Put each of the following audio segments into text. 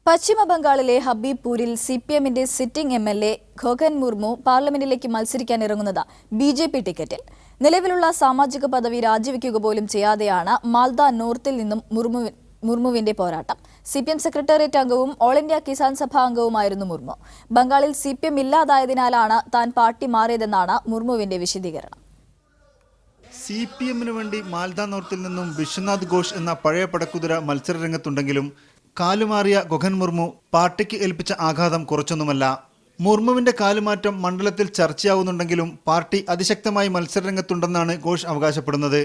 പശ്ചിമ ബംഗാളിലെ ഹബീബ്പൂരിൽ സിപിഎമ്മിന്റെ sitting MLA ഖോഖൻ Murmu പാർലമെന്റിലേക്ക് മത്സരിക്കാൻ ഇറങ്ങുന്നത് ബിജെപി ടിക്കറ്റിൽ. നിലവിലുള്ള സാമാജിക പദവി രാജിവെക്കുക പോലും ചെയ്യാതെയാണ് മാൽദ നോർത്തിൽ നിന്നും മുർമുവിന്റെ പോരാട്ടം. സിപിഎം സെക്രട്ടേറിയറ്റ് അംഗവും ഓൾ ഇന്ത്യ കിസാൻ സഭ അംഗവുമായിരുന്നു മുർമു. ബംഗാളിൽ സിപിഎം ഇല്ലാതായതിനാലാണ് താൻ പാർട്ടി മാറിയതെന്നാണ് മുർമുവിന്റെ വിശദീകരണം. സിപിഎമ്മിനു വേണ്ടി മാൽദ നോർത്തിൽ നിന്നും വിശ്വനാഥ് ഘോഷ് എന്ന പഴയ പടക്കുതിര മത്സരരംഗത്തുണ്ടെങ്കിലും കാലുമാറിയ ഖോഖൻ മുർമു പാർട്ടിക്ക് ഏൽപ്പിച്ച ആഘാതം കുറച്ചൊന്നുമല്ല. മുർമുവിന്റെ കാലുമാറ്റം മണ്ഡലത്തിൽ ചർച്ചയാവുന്നുണ്ടെങ്കിലും പാർട്ടി അതിശക്തമായി മത്സരരംഗത്തുണ്ടെന്നാണ് ഘോഷ് അവകാശപ്പെടുന്നത്.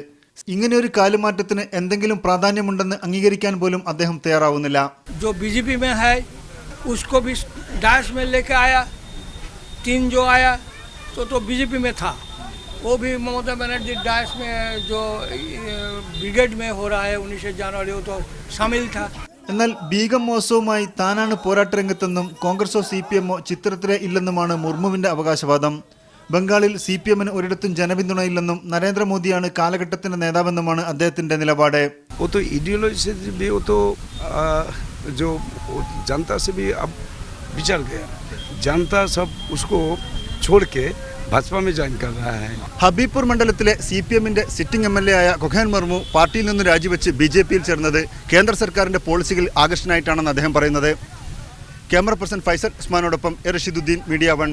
ഇങ്ങനെയൊരു കാലുമാറ്റത്തിന് എന്തെങ്കിലും പ്രാധാന്യമുണ്ടെന്ന് അംഗീകരിക്കാൻ പോലും അദ്ദേഹം തയ്യാറാവുന്നില്ല. जो बीजेपी में है उसको भी डायस में लेके आया, 3 जो आया तो बीजेपी में था, वो भी ममता बनर्जी डायस में जो ब्रिगेड में हो रहा है 19 जनवरी वो तो शामिल था. എന്നാൽ ബീഗം മോസവുമായി താനാണ് പോരാട്ടരംഗത്തെന്നും കോൺഗ്രസോ സിപിഎമ്മോ ചിത്രത്തിലേ ഇല്ലെന്നുമാണ് മുർമുവിന്റെ അവകാശവാദം. ബംഗാളിൽ സിപിഎമ്മിന് ഒരിടത്തും ജനപിന്തുണയില്ലെന്നും നരേന്ദ്രമോദിയാണ് കാലഘട്ടത്തിന്റെ നേതാവെന്നുമാണ് അദ്ദേഹത്തിന്റെ നിലപാട്. वो तो आइडियोलॉजी से भी वो तो जो जनता से भी अब बिछड़ गया, जनता सब उसको छोड़ के भाजपा में ज्वाइन कर रहा है. ഹബീബ്പൂർ മണ്ഡലത്തിലെ സിപിഎമ്മിന്റെ സിറ്റിംഗ് എംഎൽഎ ആയ ഖോഖൻ മുർമു പാർട്ടിയിൽ നിന്ന് രാജിവെച്ച് ബിജെപിയിൽ ചേർന്നത് കേന്ദ്ര സർക്കാരിന്റെ പോളിസികളിൽ ആകർഷനായിട്ടാണെന്ന് അദ്ദേഹം പറയുന്നത്. ക്യാമറ പേഴ്സൺ ഫൈസൽ ഉസ്മാനോടൊപ്പം റഷീദുദ്ദീൻ, മീഡിയ 1.